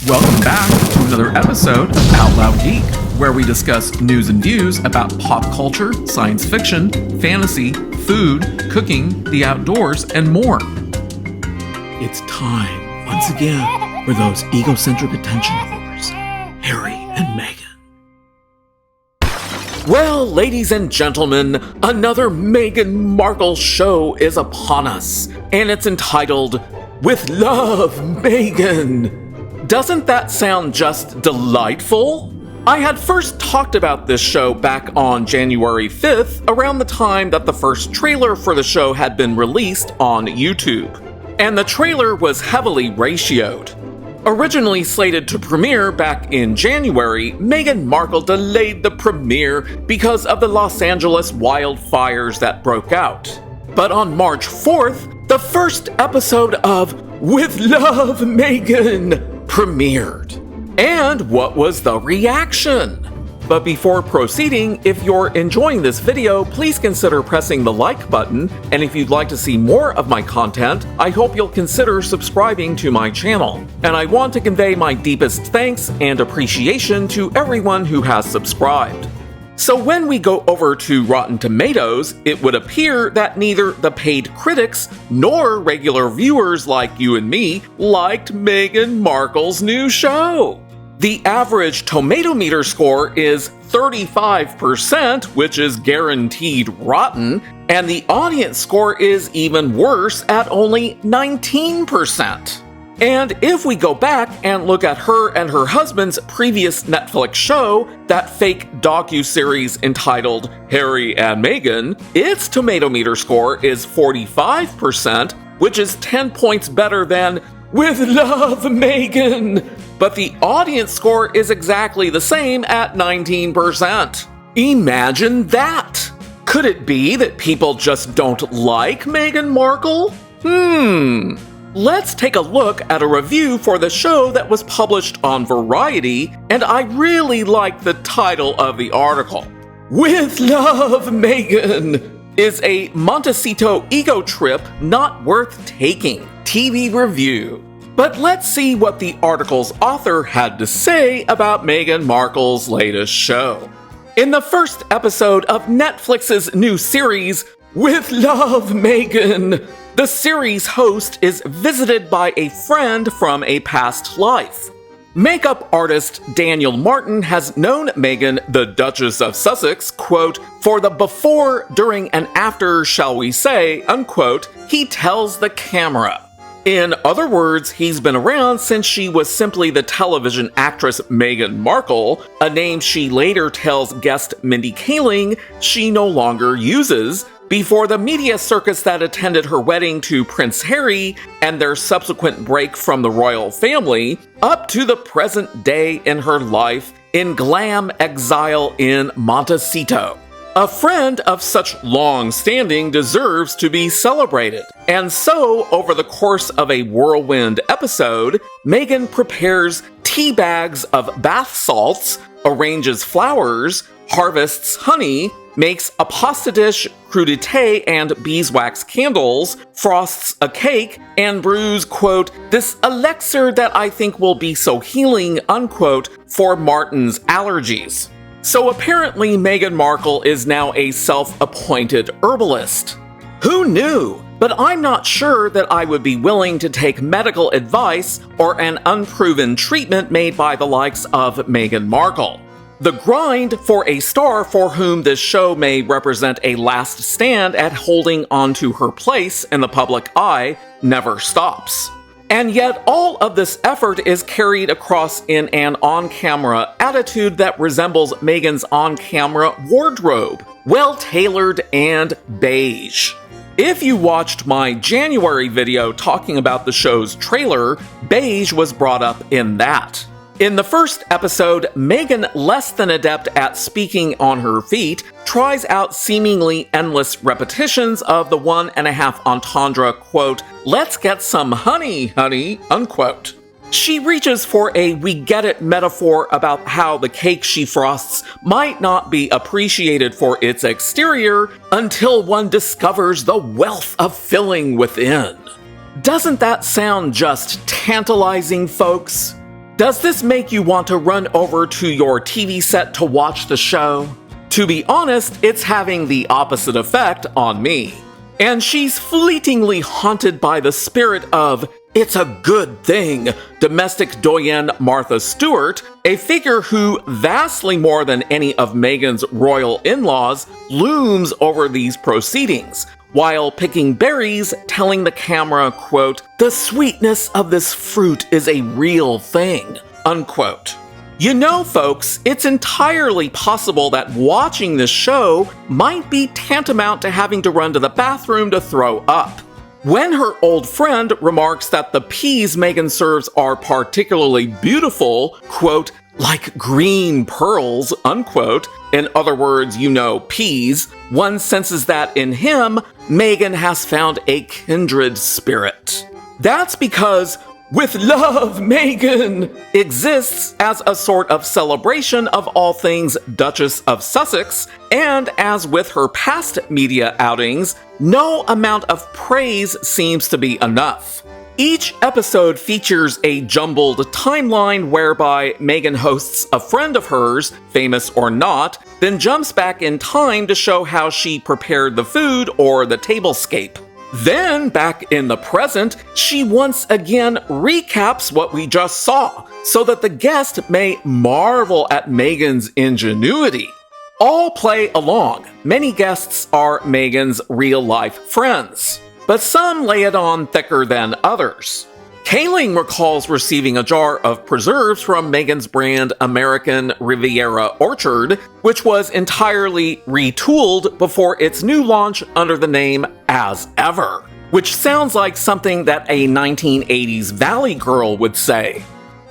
Welcome back to another episode of Out Loud Geek, where we discuss news and views about pop culture, science fiction, fantasy, food, cooking, the outdoors, and more. It's time, once again, for those egocentric attention whores, Harry and Meghan. Well, ladies and gentlemen, another Meghan Markle show is upon us, and it's entitled, With Love, Meghan. Doesn't that sound just delightful? I had first talked about this show back on January 5th, around the time that the first trailer for the show had been released on YouTube. And the trailer was heavily ratioed. Originally slated to premiere back in January, Meghan Markle delayed the premiere because of the Los Angeles wildfires that broke out. But on March 4th, the first episode of With Love, Meghan premiered. And what was the reaction? But before proceeding, if you're enjoying this video, please consider pressing the like button, and if you'd like to see more of my content, I hope you'll consider subscribing to my channel. And I want to convey my deepest thanks and appreciation to everyone who has subscribed. So when we go over to Rotten Tomatoes, it would appear that neither the paid critics nor regular viewers like you and me liked Meghan Markle's new show. The average tomato meter score is 35%, which is guaranteed rotten, and the audience score is even worse at only 19%. And if we go back and look at her and her husband's previous Netflix show, that fake docu-series entitled Harry and Meghan, its tomato meter score is 45%, which is 10 points better than With Love, Meghan. But the audience score is exactly the same at 19%. Imagine that! Could it be that people just don't like Meghan Markle? Let's take a look at a review for the show that was published on Variety, and I really like the title of the article. With Love, Meghan is a Montecito ego trip not worth taking. TV review. But let's see what the article's author had to say about Meghan Markle's latest show. In the first episode of Netflix's new series, With Love, Meghan, the series host is visited by a friend from a past life. Makeup artist Daniel Martin has known Meghan, the Duchess of Sussex, quote, for the before, during, and after, shall we say, unquote, he tells the camera. In other words, he's been around since she was simply the television actress Meghan Markle, a name she later tells guest Mindy Kaling she no longer uses, before the media circus that attended her wedding to Prince Harry and their subsequent break from the royal family, up to the present day in her life in glam exile in Montecito. A friend of such long standing deserves to be celebrated. And so, over the course of a whirlwind episode, Meghan prepares tea bags of bath salts, arranges flowers, harvests honey, makes a pasta dish, crudité, and beeswax candles, frosts a cake, and brews, quote, this elixir that I think will be so healing, unquote, for Martin's allergies. So apparently Meghan Markle is now a self-appointed herbalist. Who knew? But I'm not sure that I would be willing to take medical advice or an unproven treatment made by the likes of Meghan Markle. The grind for a star for whom this show may represent a last stand at holding onto her place in the public eye never stops. And yet all of this effort is carried across in an on-camera attitude that resembles Meghan's on-camera wardrobe, well-tailored and beige. If you watched my January video talking about the show's trailer, beige was brought up in that. In the first episode, Meghan, less than adept at speaking on her feet, tries out seemingly endless repetitions of the 1.5 entendre, quote, let's get some honey, honey, unquote. She reaches for a we get it metaphor about how the cake she frosts might not be appreciated for its exterior until one discovers the wealth of filling within. Doesn't that sound just tantalizing, folks? Does this make you want to run over to your TV set to watch the show? To be honest, it's having the opposite effect on me. And she's fleetingly haunted by the spirit of "it's a good thing" domestic doyenne Martha Stewart, a figure who, vastly more than any of Meghan's royal in-laws, looms over these proceedings, while picking berries, telling the camera, quote, "the sweetness of this fruit is a real thing," unquote. You know, folks, it's entirely possible that watching this show might be tantamount to having to run to the bathroom to throw up. When her old friend remarks that the peas Meghan serves are particularly beautiful, quote, "like green pearls," unquote, in other words, you know, peas, one senses that in him, Meghan has found a kindred spirit. That's because "With Love, Meghan" exists as a sort of celebration of all things Duchess of Sussex, and as with her past media outings, no amount of praise seems to be enough. Each episode features a jumbled timeline whereby Meghan hosts a friend of hers, famous or not, then jumps back in time to show how she prepared the food or the tablescape. Then, back in the present, she once again recaps what we just saw, so that the guest may marvel at Meghan's ingenuity. All play along. Many guests are Meghan's real-life friends, but some lay it on thicker than others. Kaling recalls receiving a jar of preserves from Meghan's brand American Riviera Orchard, which was entirely retooled before its new launch under the name As Ever, which sounds like something that a 1980s Valley girl would say.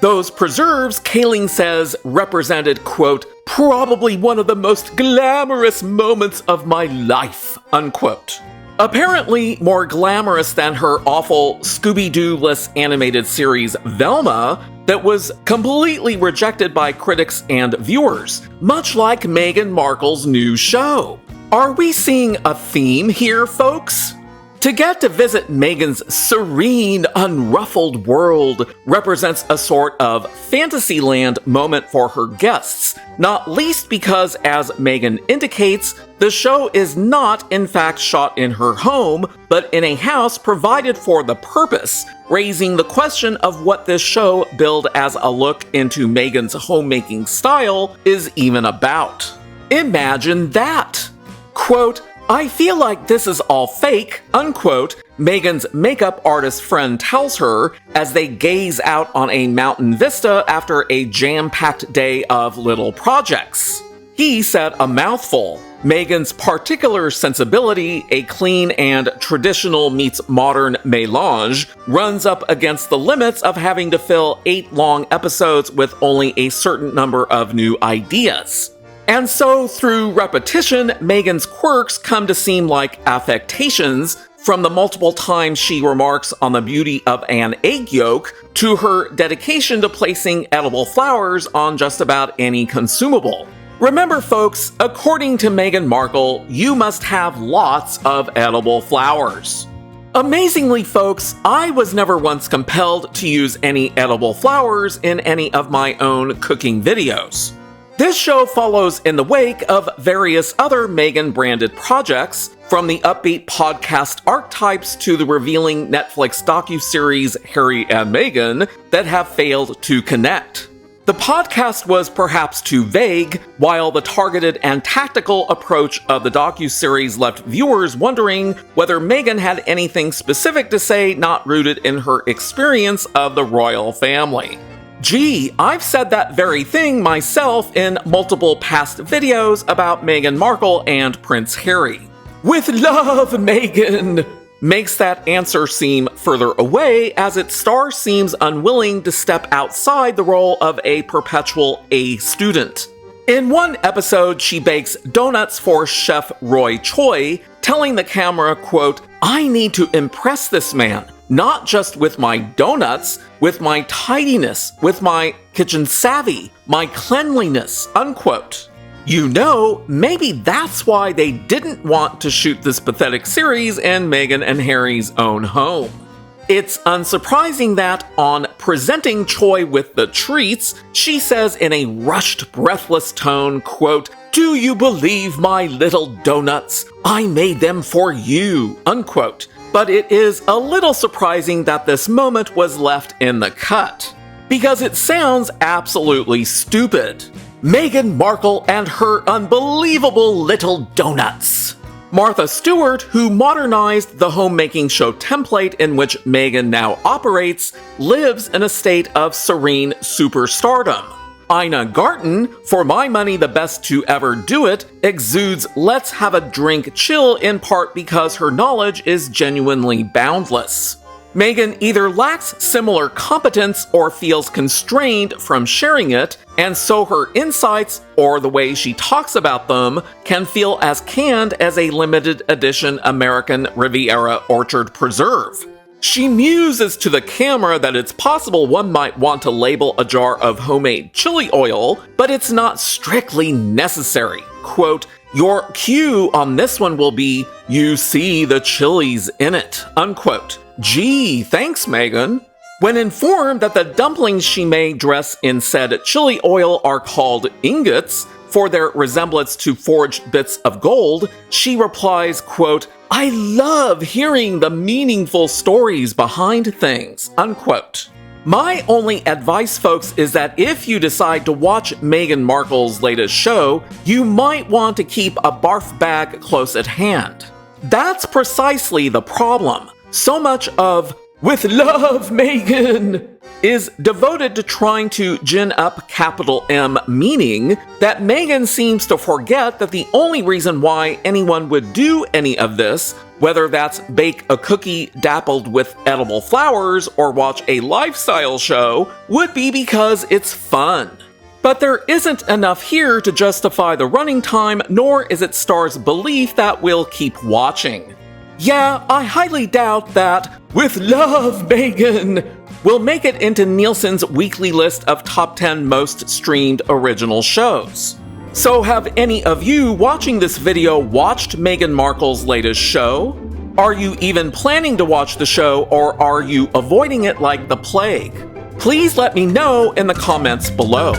Those preserves, Kaling says, represented, quote, "probably one of the most glamorous moments of my life," unquote. Apparently more glamorous than her awful Scooby-Doo-less animated series Velma that was completely rejected by critics and viewers, much like Meghan Markle's new show. Are we seeing a theme here, folks? To get to visit Meghan's serene, unruffled world represents a sort of Fantasyland moment for her guests, not least because, as Meghan indicates, the show is not in fact shot in her home, but in a house provided for the purpose, raising the question of what this show, billed as a look into Meghan's homemaking style, is even about. Imagine that! Quote, "I feel like this is all fake," unquote, Meghan's makeup artist friend tells her as they gaze out on a mountain vista after a jam-packed day of little projects. He said a mouthful. Meghan's particular sensibility, a clean and traditional meets modern mélange, runs up against the limits of having to fill 8 long episodes with only a certain number of new ideas. And so, through repetition, Meghan's quirks come to seem like affectations, from the multiple times she remarks on the beauty of an egg yolk to her dedication to placing edible flowers on just about any consumable. Remember, folks, according to Meghan Markle, you must have lots of edible flowers. Amazingly, folks, I was never once compelled to use any edible flowers in any of my own cooking videos. This show follows in the wake of various other Meghan-branded projects, from the upbeat podcast archetypes to the revealing Netflix docuseries Harry and Meghan, that have failed to connect. The podcast was perhaps too vague, while the targeted and tactical approach of the docuseries left viewers wondering whether Meghan had anything specific to say not rooted in her experience of the royal family. Gee, I've said that very thing myself in multiple past videos about Meghan Markle and Prince Harry. "With love, Meghan" makes that answer seem further away, as its star seems unwilling to step outside the role of a perpetual A student. In one episode, she bakes donuts for Chef Roy Choi, telling the camera, quote, "I need to impress this man, not just with my donuts, with my tidiness, with my kitchen savvy, my cleanliness," unquote. You know, maybe that's why they didn't want to shoot this pathetic series in Meghan and Harry's own home. It's unsurprising that, on presenting Choi with the treats, she says in a rushed, breathless tone, quote, "Do you believe my little donuts? I made them for you," unquote. But it is a little surprising that this moment was left in the cut, because it sounds absolutely stupid. Meghan Markle and her unbelievable little donuts. Martha Stewart, who modernized the homemaking show template in which Meghan now operates, lives in a state of serene superstardom. Ina Garten, for my money the best to ever do it, exudes let's have a drink chill in part because her knowledge is genuinely boundless. Meghan either lacks similar competence or feels constrained from sharing it, and so her insights, or the way she talks about them, can feel as canned as a limited edition American Riviera Orchard Preserve. She muses to the camera that it's possible one might want to label a jar of homemade chili oil, but it's not strictly necessary. Quote, "Your cue on this one will be, you see the chilies in it," unquote. Gee, thanks, Meghan. When informed that the dumplings she may dress in said chili oil are called ingots for their resemblance to forged bits of gold, she replies, quote, "I love hearing the meaningful stories behind things," unquote. My only advice, folks, is that if you decide to watch Meghan Markle's latest show, you might want to keep a barf bag close at hand. That's precisely the problem. So much of "With love, Meghan" is devoted to trying to gin up capital M meaning that Meghan seems to forget that the only reason why anyone would do any of this, whether that's bake a cookie dappled with edible flowers or watch a lifestyle show, would be because it's fun. But there isn't enough here to justify the running time, nor is it Star's belief that we'll keep watching. Yeah, I highly doubt that "With love, Meghan" will make it into Nielsen's weekly list of top 10 most streamed original shows. So have any of you watching this video watched Meghan Markle's latest show? Are you even planning to watch the show, or are you avoiding it like the plague? Please let me know in the comments below.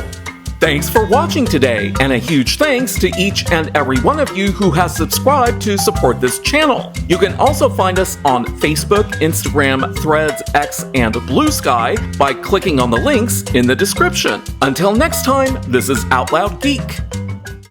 Thanks for watching today, and a huge thanks to each and every one of you who has subscribed to support this channel. You can also find us on Facebook, Instagram, Threads, X, and Blue Sky by clicking on the links in the description. Until next time, this is Out Loud Geek.